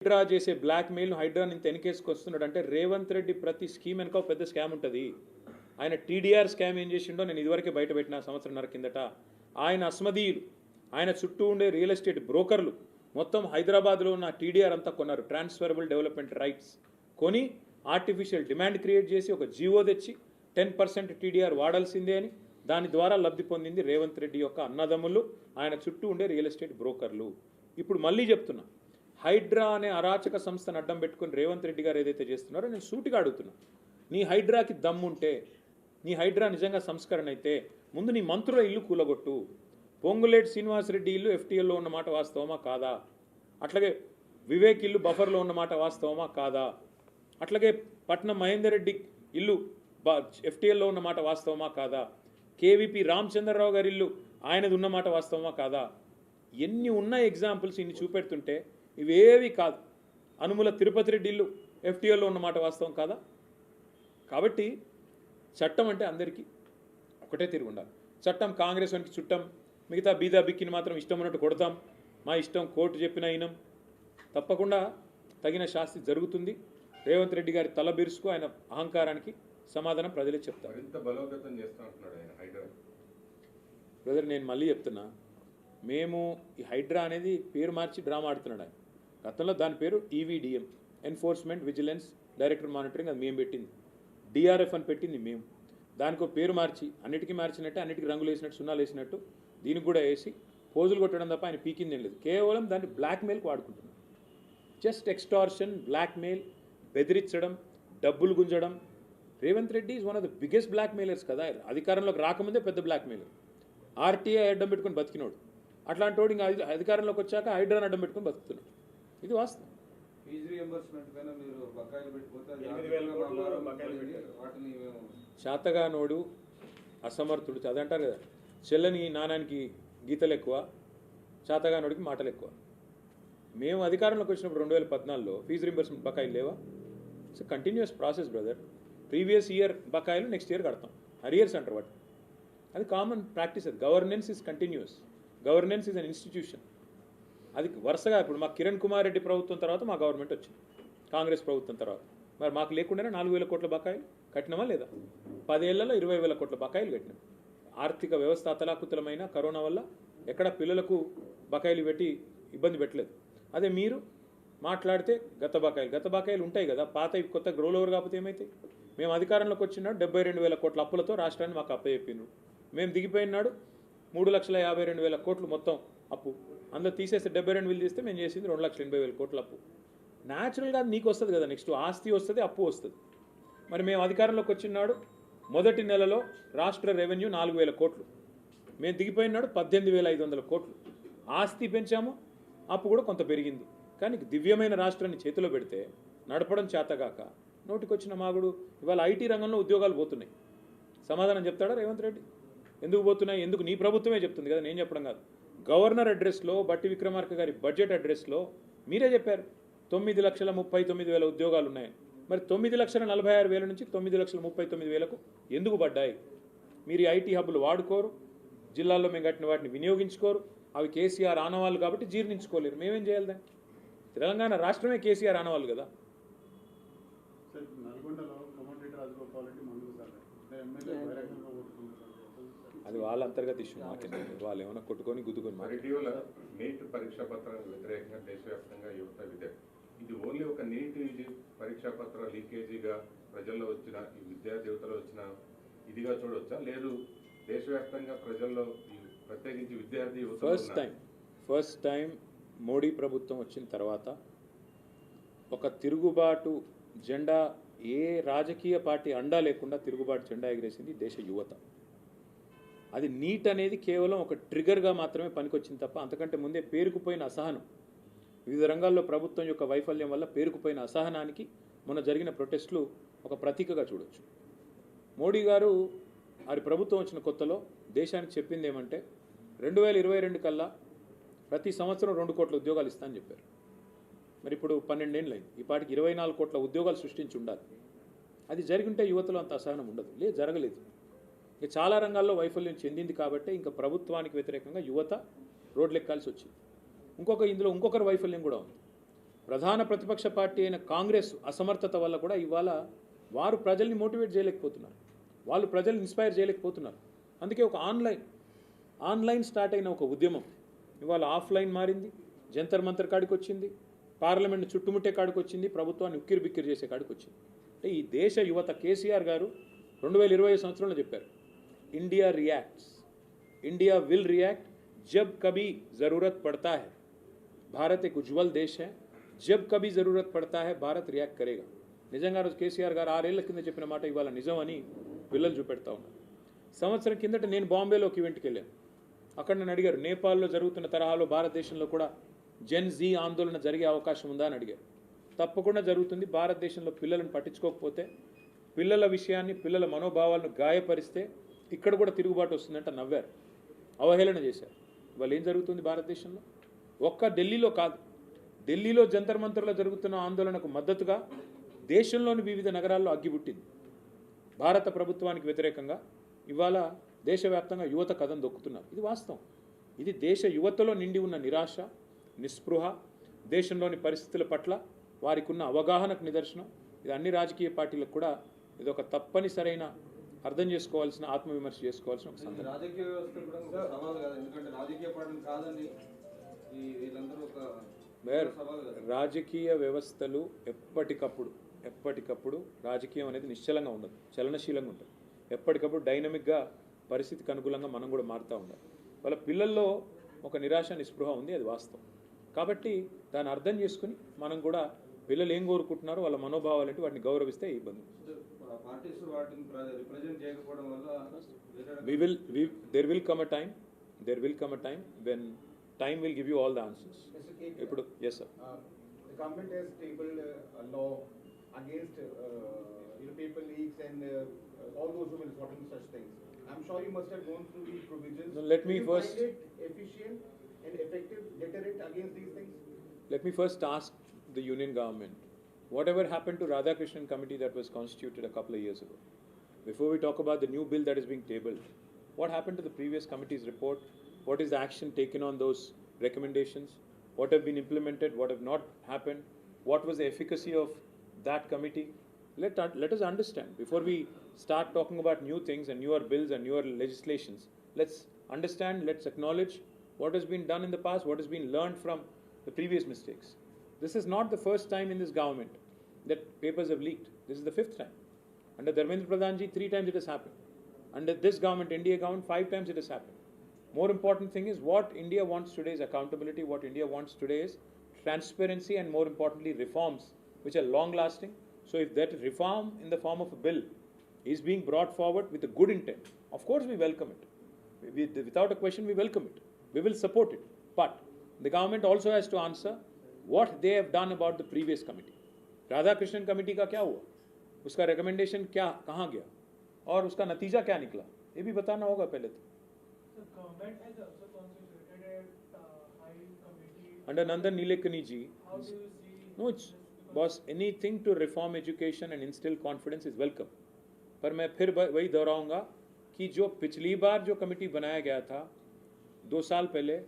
హైడ్రా చేసే black mail Hydraa ఇంత వెనకేసుకొస్తున్నాడు అంటే రేవంత్ రెడ్డి ప్రతి స్కీమ్ వెనక పెద్ద స్కామ్ ఉంటుంది. ఆయన టీడీఆర్ స్కామ్ ఏం చేసిండో నేను ఇదివరకే బయటపెట్టిన సంవత్సరంన్నర కిందట. ఆయన అస్మదీయులు, ఆయన చుట్టూ ఉండే రియల్ ఎస్టేట్ బ్రోకర్లు మొత్తం హైదరాబాద్లో ఉన్న టీడీఆర్ అంతా కొన్నారు. ట్రాన్స్ఫరబుల్ డెవలప్మెంట్ రైట్స్ కొని ఆర్టిఫిషియల్ డిమాండ్ క్రియేట్ చేసి ఒక జీవో తెచ్చి 10% టీడీఆర్ వాడాల్సిందే అని దాని ద్వారా లబ్ధి పొందింది రేవంత్ రెడ్డి యొక్క అన్నదమ్ములు, ఆయన చుట్టూ ఉండే రియల్ ఎస్టేట్ బ్రోకర్లు. ఇప్పుడు మళ్ళీ చెప్తున్నా, హైడ్రా అనే అరాచక సంస్థను అడ్డం పెట్టుకుని రేవంత్ రెడ్డి గారు ఏదైతే చేస్తున్నారో నేను సూటిగా అడుగుతున్నా, నీ హైడ్రాకి దమ్ముంటే, నీ హైడ్రా నిజంగా సంస్కరణ అయితే ముందు నీ మంత్రుల ఇల్లు కూలగొట్టు. పొంగులేటి శ్రీనివాసరెడ్డి ఇల్లు ఎఫ్టీఎల్లో ఉన్నమాట వాస్తవమా కాదా? అట్లాగే వివేక్ ఇల్లు బఫర్లో ఉన్నమాట వాస్తవమా కాదా? అట్లాగే పట్నం మహేందర్ రెడ్డి ఇల్లు ఎఫ్టీఎల్లో ఉన్నమాట వాస్తవమా కాదా? కేవీపీ రామచంద్రరావు గారి ఇల్లు ఆయనది ఉన్నమాట వాస్తవమా కాదా? ఎన్ని ఉన్న ఎగ్జాంపుల్స్ ఇన్ని చూపెడుతుంటే ఇవేవి కాదు. అనుముల తిరుపతి రెడ్డి ఇల్లు ఎఫ్టీఎల్లో ఉన్నమాట వాస్తవం కాదా? కాబట్టి చట్టం అంటే అందరికీ ఒకటే తిరిగి ఉండాలి. చట్టం కాంగ్రెస్ వానికి చుట్టం, మిగతా బీదా బిక్కిని మాత్రం ఇష్టం ఉన్నట్టు కొడతాం, మా ఇష్టం కోర్టు చెప్పిన అయినం. తప్పకుండా తగిన శాస్తి జరుగుతుంది. రేవంత్ రెడ్డి గారి తల బిరుసుకు ఆయన అహంకారానికి సమాధానం ప్రజలే చెప్తారు. బ్రదర్, నేను మళ్ళీ చెప్తున్నా, మేము ఈ హైడ్రా అనేది పేరు మార్చి డ్రామా ఆడుతున్నాడు ఆయన. గతంలో దాని పేరు EVDM, enforcement vigilance director monitoring, అది మేము పెట్టింది. డిఆర్ఎఫ్ అని పెట్టింది మేము. దానికి ఒక పేరు మార్చి అన్నిటికీ మార్చినట్టు, అన్నిటికీ రంగులు వేసినట్టు, సున్నాలు వేసినట్టు దీనికి కూడా వేసి పోజులు కొట్టడం తప్ప ఆయన పీకింది ఏం లేదు. కేవలం దాన్ని బ్లాక్మెయిల్కి వాడుకుంటున్నాం. జస్ట్ ఎక్స్టార్షన్, బ్లాక్మెయిల్, బెదిరించడం, డబ్బులు గుంజడం. Revanth Reddy is one of the biggest blackmailers కదా. అధికారంలోకి రాకముందే పెద్ద బ్లాక్మెయిలర్. ఆర్టీఐ అడ్డం పెట్టుకుని బతికినోడు. అట్లాంటి వాడు ఇంకా అధికారంలోకి వచ్చాక హైడ్రాన్ అడ్డం పెట్టుకుని బతుకుతున్నాడు. ఇది వాస్తవం. శాతగానోడు, అసమర్థుడు, అదంటారు కదా, చెల్లని నానానికి గీతలు ఎక్కువ, శాతగానోడికి మాటలు ఎక్కువ. మేము అధికారంలోకి వచ్చినప్పుడు 2014లో ఫీజు రింబర్స్మెంట్ బకాయిలు లేవా? It's continuous process brother. Previous year బకాయిలు నెక్స్ట్ ఇయర్ కడతాం, అరియర్స్ అంటారు వాటి. అది కామన్ ప్రాక్టీస్. అది governance is continuous. Governance is an institution. అది వరుసగా ఇప్పుడు మా కిరణ్ కుమార్ రెడ్డి ప్రభుత్వం తర్వాత మా గవర్నమెంట్ వచ్చింది, కాంగ్రెస్ ప్రభుత్వం తర్వాత. మరి మాకు లేకుండానే 4,000 కోట్ల బకాయిలు కట్టినామా లేదా? 10 ఏళ్లలో 20,000 కోట్ల బకాయిలు కట్టినాం. ఆర్థిక వ్యవస్థ అతలాకుతలమైన కరోనా వల్ల ఎక్కడ పిల్లలకు బకాయిలు పెట్టి ఇబ్బంది పెట్టలేదు. అదే మీరు మాట్లాడితే గత బకాయిలు ఉంటాయి కదా, పాత కొత్త గ్రోల్ ఓవర్ కాకపోతే ఏమైతాయి? మేము అధికారంలోకి వచ్చినాడు 72,000 కోట్ల అప్పులతో రాష్ట్రాన్ని మాకు అప్పచెప్పినారు. మేము దిగిపోయినాడు 3,52,000 కోట్లు మొత్తం అప్పు. అందులో తీసేస్తే 72,000 తీస్తే మేము చేసింది 2,80,000 కోట్ల అప్పు. న్యాచురల్గా నీకు వస్తుంది కదా, నెక్స్ట్ ఆస్తి వస్తుంది, అప్పు వస్తుంది. మరి మేము అధికారంలోకి వచ్చినాడు మొదటి నెలలో రాష్ట్ర రెవెన్యూ 4,000 కోట్లు. మేము దిగిపోయినాడు 18,500 కోట్లు. ఆస్తి పెంచాము, అప్పు కూడా కొంత పెరిగింది. కానీ దివ్యమైన రాష్ట్రాన్ని చేతిలో పెడితే నడపడం చేతగాక నోటికొచ్చిన మాగుడు. ఇవాళ ఐటీ రంగంలో ఉద్యోగాలు పోతున్నాయి. సమాధానం చెప్తాడా రేవంత్ రెడ్డి? ఎందుకు పోతున్నాయి? ఎందుకు? నీ ప్రభుత్వమే చెప్తుంది కదా, నేను చెప్పడం కాదు. గవర్నర్ అడ్రస్లో, బట్టి విక్రమార్క గారి బడ్జెట్ అడ్రస్లో మీరే చెప్పారు 9,39,000 ఉద్యోగాలు ఉన్నాయని. మరి 9,46,000 నుంచి 9,39,000కు ఎందుకు పడ్డాయి? మీరు ఐటీ హబ్బులు వాడుకోరు, జిల్లాల్లో మేము కట్టిన వాటిని వినియోగించుకోరు. అవి కేసీఆర్ ఆనవాళ్ళు కాబట్టి జీర్ణించుకోలేరు. మేమేం చేయాలి దాన్ని? తెలంగాణ రాష్ట్రమే కేసీఆర్ ఆనవాళ్ళు కదా. అది వాళ్ళ అంతర్గత ఇష్యూ, మాకేంటి? వాళ్ళు ఏమైనా కొట్టుకొని గుద్దుకొని. నీట్ పరీక్షా పత్రాలకు వ్యతిరేకంగా దేశవ్యాప్తంగా యువత ఇది ఓన్లీ ఒక నీట్ పరీక్షా పత్ర లీకేజీగా ప్రజల్లో వచ్చిన, ఈ విద్యార్థి యువతలో వచ్చిన ఇదిగా చూడవచ్చా? లేదు దేశవ్యాప్తంగా ప్రజల్లో ప్రత్యేకించి విద్యార్థి యువత ఫస్ట్ టైం మోడీ ప్రభుత్వం వచ్చిన తర్వాత ఒక తిరుగుబాటు జెండా, ఏ రాజకీయ పార్టీ అండా లేకుండా తిరుగుబాటు జెండా ఎగిరేసింది దేశ యువత. అది నీట్ అనేది కేవలం ఒక ట్రిగర్గా మాత్రమే పనికొచ్చింది తప్ప అంతకంటే ముందే పేరుకుపోయిన అసహనం, వివిధ రంగాల్లో ప్రభుత్వం యొక్క వైఫల్యం వల్ల పేరుకుపోయిన అసహనానికి మొన్న జరిగిన ప్రొటెస్టులు ఒక ప్రతీకగా చూడొచ్చు. మోడీ గారు వారి ప్రభుత్వం వచ్చిన కొత్తలో దేశానికి చెప్పింది ఏమంటే 2022 కల్లా ప్రతి సంవత్సరం 2 కోట్ల ఉద్యోగాలు ఇస్తా అని చెప్పారు. మరి ఇప్పుడు 12 ఏళ్ళు అయింది. ఈ పాటికి 24 కోట్ల ఉద్యోగాలు సృష్టించి ఉండాలి. అది జరిగింటే యువతలో అంత అసహనం ఉండదు. లేదు, జరగలేదు. ఇక చాలా రంగాల్లో వైఫల్యం చెందింది కాబట్టి ఇంకా ప్రభుత్వానికి వ్యతిరేకంగా యువత రోడ్లెక్కాల్సి వచ్చింది. ఇంకొకరి వైఫల్యం కూడా ఉంది. ప్రధాన ప్రతిపక్ష పార్టీ అయిన కాంగ్రెస్ అసమర్థత వల్ల కూడా ఇవాళ వారు ప్రజల్ని మోటివేట్ చేయలేకపోతున్నారు, వాళ్ళు ప్రజల్ని ఇన్స్పైర్ చేయలేకపోతున్నారు. అందుకే ఒక ఆన్లైన్ స్టార్ట్ అయిన ఒక ఉద్యమం ఇవాళ ఆఫ్లైన్ మారింది, జంతర్ మంతర్ కాడికి వచ్చింది, పార్లమెంట్ చుట్టుముట్టే కాడికి వచ్చింది, ప్రభుత్వాన్ని ఉక్కిరి బిక్కిరి చేసే కాడికి వచ్చింది. అంటే ఈ దేశ యువత కేసీఆర్ గారు 2020 సంవత్సరంలో చెప్పారు, India reacts, India will react జబ్ కభీ జరూరత్ పడతా హై, భారత్ एक उज्जवल देश है, जब कभी ज़रूरत पड़ता है భారత్ రియాక్ట్ కరేగా. నిజంగా రోజు కేసీఆర్ గారు 6 ఏళ్ల కింద చెప్పిన మాట ఇవాళ నిజం అని పిల్లలు చూపెడతా ఉన్నారు. సంవత్సరం కిందట నేను బాంబేలో ఒక ఈవెంట్కి వెళ్ళాను. అక్కడ నన్ను అడిగారు, నేపాల్లో జరుగుతున్న తరహాలో భారతదేశంలో కూడా జెన్ జీ ఆందోళన జరిగే అవకాశం ఉందా అని అడిగారు. తప్పకుండా జరుగుతుంది. భారతదేశంలో పిల్లలను పట్టించుకోకపోతే, పిల్లల విషయాన్ని, పిల్లల మనోభావాలను గాయపరిస్తే ఇక్కడ కూడా తిరుగుబాటు వస్తుందంటే నవ్వారు, అవహేళన చేశారు. ఇవాళ ఏం జరుగుతుంది భారతదేశంలో? ఒక్క ఢిల్లీలో కాదు, ఢిల్లీలో జంతర్ మంతర్లో జరుగుతున్న ఆందోళనకు మద్దతుగా దేశంలోని వివిధ నగరాల్లో అగ్గిపుట్టింది. భారత ప్రభుత్వానికి వ్యతిరేకంగా ఇవాళ దేశవ్యాప్తంగా యువత కథం దొక్కుతున్నారు. ఇది వాస్తవం. ఇది దేశ యువతలో నిండి ఉన్న నిరాశ, నిస్పృహ, దేశంలోని పరిస్థితుల పట్ల వారికి ఉన్న అవగాహనకు నిదర్శనం. ఇది అన్ని రాజకీయ పార్టీలకు కూడా ఇది ఒక తప్పనిసరైన అర్థం చేసుకోవాల్సిన, ఆత్మవిమర్శ చేసుకోవాల్సిన ఒక సందర్భం. రాజకీయ వ్యవస్థ కూడా ఒక సవాల్ కాదు, ఎందుకంటే రాజకీయ పార్టీలు కాదని వీళ్ళందరూ ఒక సవాల్ కాదు. రాజకీయ వ్యవస్థలు ఎప్పటికప్పుడు రాజకీయం అనేది నిశ్చలంగా ఉండదు, చలనశీలంగా ఉంటుంది. ఎప్పటికప్పుడు డైనమిక్గా పరిస్థితికి అనుకూలంగా మనం కూడా మారుతూ ఉండాలి. వాళ్ళ పిల్లల్లో ఒక నిరాశ, నిస్పృహ ఉంది, అది వాస్తవం. కాబట్టి దాన్ని అర్థం చేసుకుని మనం కూడా పిల్లలు ఏం కోరుకుంటున్నారో వాళ్ళ మనోభావాలు అంటే వాటిని గౌరవిస్తే ఇబ్బంది. పార్టీస్ వాటిని రిప్రజెంట్ చేయకపోవడం వల్ల there will come a time when time will give you all the answers. ఇప్పుడు yes sir. The government has tabled a law against paper leaks and all those who will report such things. I'm sure you must have gone through these provisions. No, let me Do you first- find it efficient and effective deterrent against these things? Let me first ask the union government, whatever happened to Radhakrishnan committee that was constituted a couple of years ago? Before we talk about the new bill that is being tabled, what happened to the previous committee's report? What is the action taken on those recommendations? What have been implemented? What have not happened? What was the efficacy of that committee? Let us understand. Before we start talking about new things and newer bills and newer legislations, let's understand, let's acknowledge what has been done in the past, what has been learned from the previous mistakes. This is not the first time in this government that papers have leaked. This is the 5th time. Under Dharmendra Pradhan ji, 3 times it has happened. Under this government, NDA government, 5 times it has happened. More important thing is what India wants today is accountability. What India wants today is transparency and more importantly reforms which are long lasting. So if that reform in the form of a bill is being brought forward with a good intent, of course we welcome it. Without a question we welcome it. We will support it. But the government also has to answer what they have done about the previous committee. Radhakrishnan committee का क्या हुआ, उसका recommendation क्या कहाँ गया और उसका नतीजा क्या निकला, ये भी बताना होगा पहले तो. The government has also constituted a high committee. Under Nandan Nilekani ji, How do you see? no, it's boss, anything to reform education and instill confidence is welcome. पर मैं फिर वही दोहराऊंगा कि जो पिछली बार जो कमेटी बनाया गया था 2 साल पहले,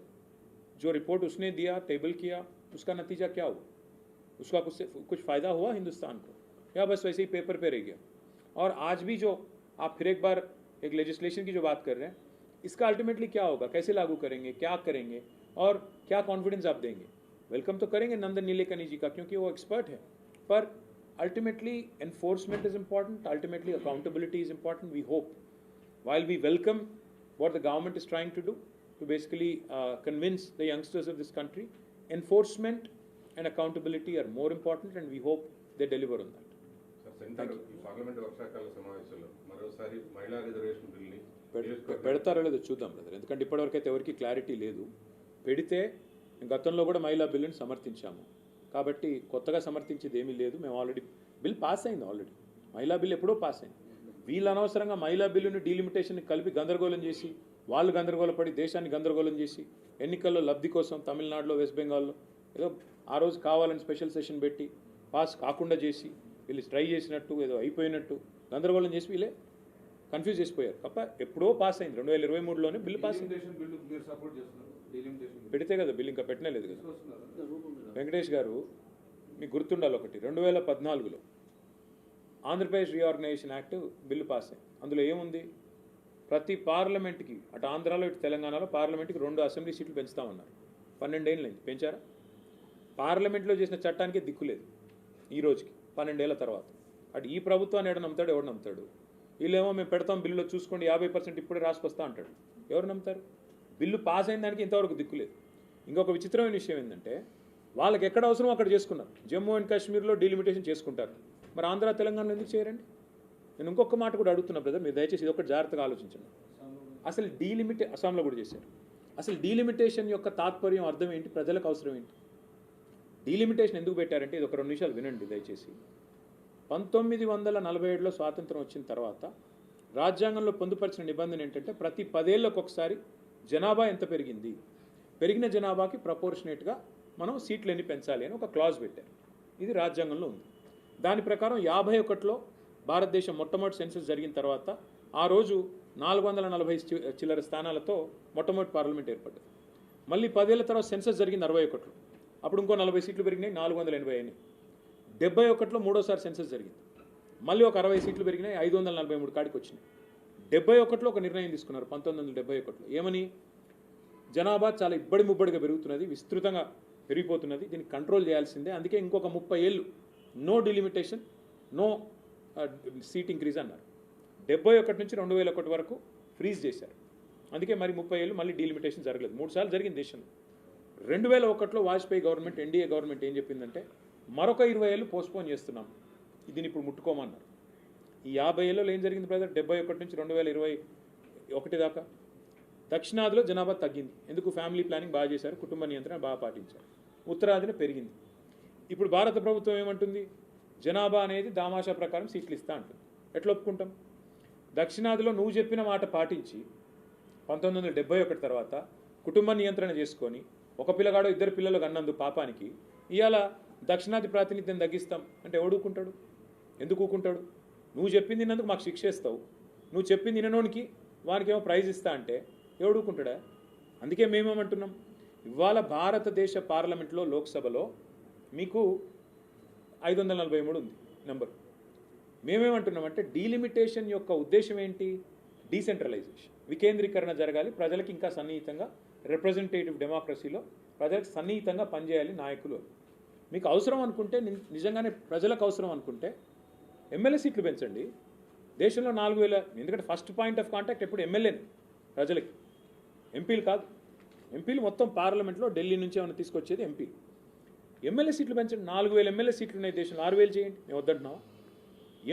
जो रिपोर्ट उसने दिया, टेबल किया, उसका नतीजा क्या हुआ? उसका कुछ फ़ायदा हुआ हिंदुस्तान को या बस वैसे ही पेपर पे रह गया? और आज भी जो आप फिर एक बार एक लेजिस्लेशन की जो बात कर रहे हैं, इसका अल्टीमेटली क्या होगा, कैसे लागू करेंगे, क्या करेंगे और क्या कॉन्फिडेंस आप देंगे? वेलकम तो करेंगे नंदन नीलेकनी जी का, क्योंकि वो एक्सपर्ट है, पर ultimately enforcement is important, ultimately accountability is important. We hope, while we welcome what the government is trying to do to basically convince the youngsters of this country, enforcement and accountability are more important and we hope they deliver on that. Sir, centre ఈ parliament వర్షాకాల సమావేశంలో మరోసారి మహిళా reservation బిల్ని పెడతారో లేదో చూద్దాం brother, ఎందుకంటే ఇప్పటివరకు అయితే ఎవరికి క్లారిటీ లేదు. పెడితే గతంలో కూడా మహిళా బిల్లుని సమర్థించాము కాబట్టి కొత్తగా సమర్థించేది ఏమీ లేదు. మేము ఆల్రెడీ బిల్ పాస్ అయింది, ఆల్రెడీ మహిళా బిల్ ఎప్పుడో పాస్ అయింది. వీళ్ళు అనవసరంగా మహిళా బిల్లుని డీలిమిటేషన్ కలిపి గందరగోళం చేసి, వాళ్ళు గందరగోళపడి దేశాన్ని గందరగోళం చేసి, ఎన్నికల్లో లబ్ధి కోసం తమిళనాడులో, వెస్ట్ బెంగాల్లో ఏదో ఆ రోజు కావాలని స్పెషల్ సెషన్ పెట్టి పాస్ కాకుండా చేసి, వీళ్ళు ట్రై చేసినట్టు ఏదో అయిపోయినట్టు గందరగోళం చేసి వీళ్ళే కన్ఫ్యూజ్ చేసిపోయారు. తప్ప ఎప్పుడో పాస్ అయింది, 2023లోనే బిల్లు పాస్ అయింది. బిల్లు మీరు సపోర్ట్ చేస్తున్నారు? పెడితే కదా బిల్, ఇంకా పెట్టనే లేదు కదా. వెంకటేష్ గారు మీకు గుర్తుండాలి ఒకటి, 2014లో Andhra Pradesh reorganisation act bill pass అయింది. అందులో ఏముంది, ప్రతి పార్లమెంట్కి అటు ఆంధ్రాలో ఇటు తెలంగాణలో పార్లమెంట్కి 2 అసెంబ్లీ సీట్లు పెంచుతామన్నారు. 12 ఏళ్ళు అయింది, పెంచారా? పార్లమెంట్లో చేసిన చట్టానికే దిక్కులేదు ఈ రోజుకి 12 ఏళ్ల తర్వాత. అటు ఈ ప్రభుత్వాన్ని ఎవడు నమ్ముతాడు, ఎవడు నమ్ముతాడు? వీళ్ళేమో మేము పెడతాం బిల్లులో చూసుకోండి 50% ఇప్పుడే రాసుకొస్తా అంటాడు. ఎవరు నమ్ముతారు? బిల్లు పాస్ అయిన దానికి ఇంతవరకు దిక్కులేదు. ఇంకొక విచిత్రమైన విషయం ఏంటంటే, వాళ్ళకి ఎక్కడ అవసరం అక్కడ చేసుకున్నారు. జమ్మూ అండ్ కాశ్మీర్లో డీలిమిటేషన్ చేసుకుంటారు, మరి ఆంధ్ర తెలంగాణలో ఎందుకు చేయరండి? నేను ఇంకొక మాట కూడా అడుగుతున్నా బ్రదర్, మీరు దయచేసి ఇది ఒకటి జాగ్రత్తగా ఆలోచించండి. అసలు అస్సాంలో కూడా చేశారు. అసలు డీలిమిటేషన్ యొక్క తాత్పర్యం, అర్థం ఏంటి, ప్రజలకు అవసరం ఏంటి? డీలిమిటేషన్ ఎందుకు పెట్టారంటే, ఇది ఒక 2 నిమిషాలు వినండి దయచేసి. 1947లో స్వాతంత్రం వచ్చిన తర్వాత రాజ్యాంగంలో పొందుపరిచిన నిబంధన ఏంటంటే, ప్రతి 10 ఏళ్ళకు ఒకసారి జనాభా ఎంత పెరిగింది, పెరిగిన జనాభాకి ప్రపోర్షనేట్గా మనం సీట్లు ఎన్ని పెంచాలి అని ఒక క్లాజ్ పెట్టారు. ఇది రాజ్యాంగంలో ఉంది. దాని ప్రకారం 51లో భారతదేశం మొట్టమొదటి సెన్సస్ జరిగిన తర్వాత ఆ రోజు 440 చిల్లర స్థానాలతో మొట్టమొదటి పార్లమెంట్ ఏర్పడ్డది. మళ్ళీ 10 ఏళ్ల తర్వాత సెన్సస్ జరిగింది 61లో, అప్పుడు ఇంకో 40 సీట్లు పెరిగినాయి, 480 అయినాయి. 71లో మూడోసారి సెన్సస్ జరిగింది, మళ్ళీ ఒక 60 సీట్లు పెరిగినాయి, 543 కాడికి వచ్చినాయి. 71లో ఒక నిర్ణయం తీసుకున్నారు 1971లో, ఏమని, జనాభా చాలా ఇబ్బడి ముబ్బడిగా పెరుగుతున్నది, విస్తృతంగా పెరిగిపోతున్నది, దీన్ని కంట్రోల్ చేయాల్సిందే, అందుకే ఇంకొక 30 ఏళ్ళు no delimitation, no seat increase అన్నారు. 71 నుంచి 2001 వరకు ఫ్రీజ్ చేశారు. అందుకే మరి 30 ఏళ్ళు మళ్ళీ డీలిమిటేషన్ జరగలేదు. 3 సార్లు జరిగింది దేశంలో. 2001లో వాజ్పేయి గవర్నమెంట్, ఎన్డీఏ గవర్నమెంట్ ఏం చెప్పిందంటే, మరొక 20 ఏళ్ళు పోస్ట్పోన్ చేస్తున్నాం, దీన్ని ఇప్పుడు ముట్టుకోమన్నారు. ఈ 50 ఏళ్ళలో ఏం జరిగింది బ్రదర్? 71 నుంచి 2021 దాకా దక్షిణాదిలో జనాభా తగ్గింది. ఎందుకు? ఫ్యామిలీ ప్లానింగ్ బాగా చేశారు, కుటుంబ నియంత్రణ బాగా పాటించారు. ఉత్తరాదిన పెరిగింది. ఇప్పుడు భారత ప్రభుత్వం ఏమంటుంది, జనాభా అనేది దామాషా ప్రకారం సీట్లు ఇస్తా అంటుంది. ఎట్లా ఒప్పుకుంటాం? దక్షిణాదిలో నువ్వు చెప్పిన మాట పాటించి 1971 తర్వాత కుటుంబ నియంత్రణ చేసుకొని ఒక పిల్లగాడో 2 పిల్లలు కన్నందు పాపానికి ఇవాళ దక్షిణాది ప్రాతినిధ్యం తగ్గిస్తాం అంటే ఎవడుకుంటాడు? ఎందుకు ఊకుంటాడు? నువ్వు చెప్పింది తిన్నందుకు మాకు శిక్ష ఇస్తావు, నువ్వు చెప్పింది తిననోనికి వానికేమో ప్రైజ్ ఇస్తా అంటే ఎవడుకుంటాడా? అందుకే మేమేమంటున్నాం, ఇవాళ భారతదేశ పార్లమెంట్లో లోక్సభలో మీకు 543 ఉంది నెంబర్. మేమేమంటున్నామంటే, డీలిమిటేషన్ యొక్క ఉద్దేశం ఏంటి? డీసెంట్రలైజేషన్, వికేంద్రీకరణ జరగాలి, ప్రజలకు ఇంకా సన్నిహితంగా, రిప్రజెంటేటివ్ డెమోక్రసీలో ప్రజలకు సన్నిహితంగా పనిచేయాలి నాయకులు. మీకు అవసరం అనుకుంటే, నిజంగానే ప్రజలకు అవసరం అనుకుంటే ఎమ్మెల్యే సీట్లు పెంచండి. దేశంలో 4000, ఎందుకంటే ఫస్ట్ పాయింట్ ఆఫ్ కాంటాక్ట్ ఎప్పుడు ఎమ్మెల్యేనే ప్రజలకి, ఎంపీలు కాదు. ఎంపీలు మొత్తం పార్లమెంట్లో ఢిల్లీ నుంచి ఏమైనా తీసుకొచ్చేది ఎంపీలు. ఎమ్మెల్యే సీట్లు పెంచండి. 4000 ఎమ్మెల్యే సీట్లు ఉన్నాయి దేశంలో, 6000 చేయండి. మేము వద్దంటున్నావా?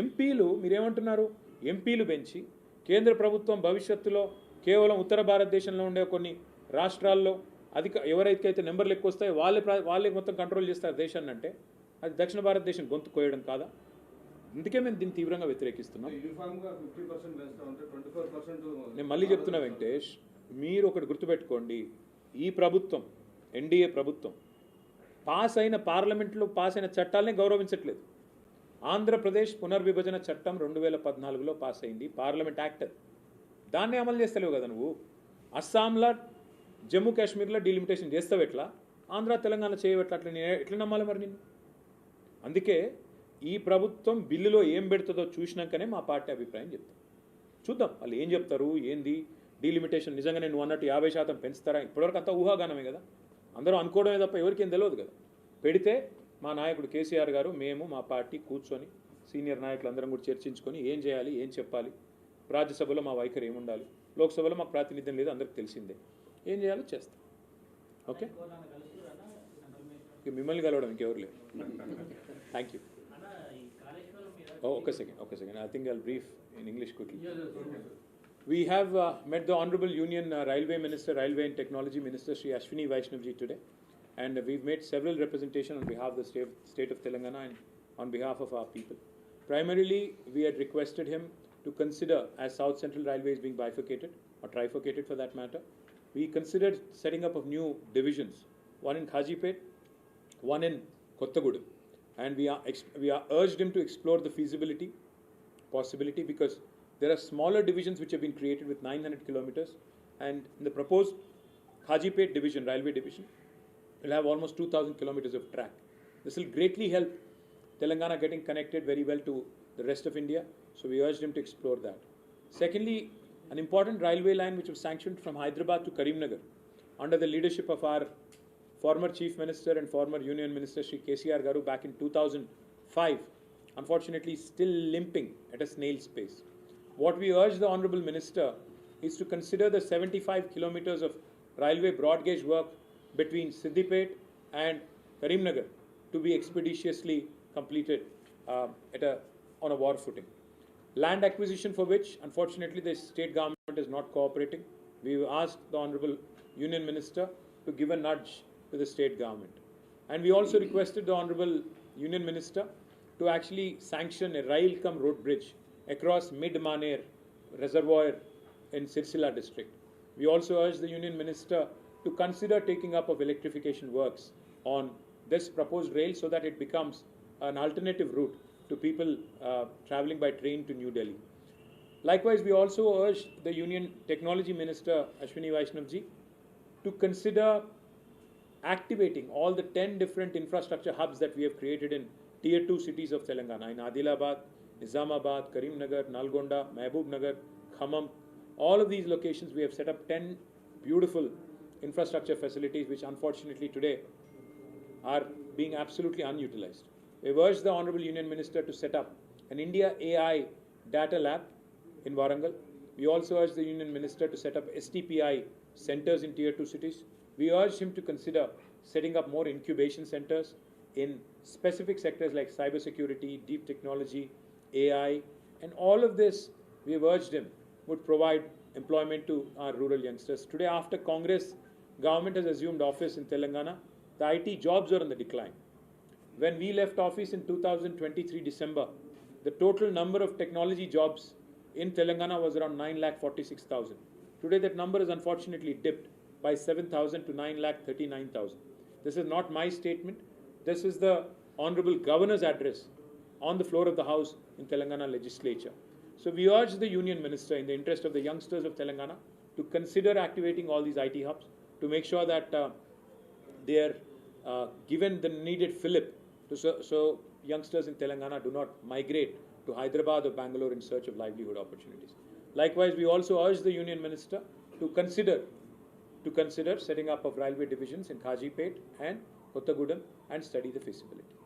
ఎంపీలు మీరేమంటున్నారు? ఎంపీలు పెంచి కేంద్ర ప్రభుత్వం భవిష్యత్తులో కేవలం ఉత్తర భారతదేశంలో ఉండే కొన్ని రాష్ట్రాల్లో ఎవరైతే నెంబర్లు ఎక్కువ వస్తాయో వాళ్ళే మొత్తం కంట్రోల్ చేస్తారు దేశాన్ని అంటే, అది దక్షిణ భారతదేశం గొంతు కోయడం కాదా? అందుకే మేము దీన్ని తీవ్రంగా వ్యతిరేకిస్తున్నాం. నేను మళ్ళీ చెప్తున్నా వెంకటేష్, మీరు ఒకటి గుర్తుపెట్టుకోండి, ఈ ప్రభుత్వం, ఎన్డీఏ ప్రభుత్వం పార్లమెంట్లో పాస్ అయిన చట్టాలనే గౌరవించట్లేదు. ఆంధ్రప్రదేశ్ పునర్విభజన చట్టం 2014లో పాస్ అయింది, పార్లమెంట్ యాక్ట్. దాన్నే అమలు చేస్తలేవు కదా నువ్వు. అస్సాంలో, జమ్మూ కాశ్మీర్లో డీలిమిటేషన్ చేస్తావు ఎట్లా, ఆంధ్ర తెలంగాణ చేయవట్లా, అట్లా నేను ఎట్లా నమ్మాలి మరి నిన్ను? అందుకే ఈ ప్రభుత్వం బిల్లులో ఏం పెడుతుందో చూసినాకనే మా పార్టీ అభిప్రాయం చెప్తాం. చూద్దాం వాళ్ళు ఏం చెప్తారు, ఏంది డీలిమిటేషన్ నిజంగానే నువ్వు అన్నట్టు 50% పెంచుతారా? ఇప్పటివరకు అంతా ఊహాగానమే కదా, అందరూ అనుకోవడమే తప్ప ఎవరికేం తెలియదు కదా. పెడితే మా నాయకుడు కేసీఆర్ గారు, మేము, మా పార్టీ కూర్చొని సీనియర్ నాయకులు అందరం కూడా చర్చించుకొని ఏం చేయాలి, ఏం చెప్పాలి, రాజ్యసభలో మా వైఖరి ఏముండాలి, లోక్సభలో మాకు ప్రాతినిధ్యం లేదు అందరికి తెలిసిందే, ఏం చేయాలో చేస్తాం. ఓకే, మిమ్మల్ని కలవడం ఇంకెవరు లేరు. Thank you. ఒక second, I think I'll brief in English quickly. We have met the Honorable Union Railway Minister, Railway and Technology Minister, Shri Ashwini Vaishnavji today, and we've made several representations on behalf of the state of Telangana and on behalf of our people. Primarily, we had requested him to consider, as South Central Railway is being bifurcated, or trifurcated for that matter, we considered setting up of new divisions, one in Khajipet, one in Kottagudem, and we are urged him to explore the possibility, because there are smaller divisions which have been created with 900 kilometers, and in the proposed Khajipet division, railway division, will have almost 2,000 kilometers of track. This will greatly help Telangana getting connected very well to the rest of India. So we urged him to explore that. Secondly, an important railway line which was sanctioned from Hyderabad to Karimnagar under the leadership of our former Chief Minister and former Union Minister Shri KCR Garu back in 2005, unfortunately still limping at a snail's pace. What we urge the Honourable Minister is to consider the 75 kilometres of railway broad gauge work between Siddipet and Karimnagar to be expeditiously completed on a war footing. Land acquisition for which, unfortunately, the state government is not cooperating. We've asked the Honourable Union Minister to give a nudge to the state government. And we also requested the Honourable Union Minister to actually sanction a rail-cum road bridge across Mid-Maner Reservoir in Sirsila district. We also urge the Union Minister to consider taking up of electrification works on this proposed rail so that it becomes an alternative route to people travelling by train to New Delhi. Likewise, we also urge the Union Technology Minister Ashwini Vaishnavji to consider activating all the 10 different infrastructure hubs that we have created in Tier 2 cities of Telangana, in Adilabad, Nizamabad, Karimnagar, Nalgonda, Mahbubnagar, Khammam. All of these locations we have set up 10 beautiful infrastructure facilities which unfortunately today are being absolutely unutilized. We have urged the Honourable Union Minister to set up an India AI Data Lab in Warangal. We also urge the Union Minister to set up STPI centers in Tier 2 cities. We urge him to consider setting up more incubation centers in specific sectors like cybersecurity, deep technology, AI, and all of this we have urged him would provide employment to our rural youngsters. Today, after Congress government has assumed office in Telangana, the IT jobs are on the decline. When we left office in 2023 December, the total number of technology jobs in Telangana was around 9,46,000. Today that number is unfortunately dipped by 7,000 to 9,39,000. This is not my statement. This is the Honourable Governor's address on the floor of the House in Telangana legislature. So we urge the Union Minister, in the interest of the youngsters of Telangana, to consider activating all these IT hubs to make sure that they are given the needed fillip so youngsters in Telangana do not migrate to Hyderabad or Bangalore in search of livelihood opportunities. Likewise, we also urge the Union Minister to consider setting up of railway divisions in Kazipet and Kottagudem and study the feasibility.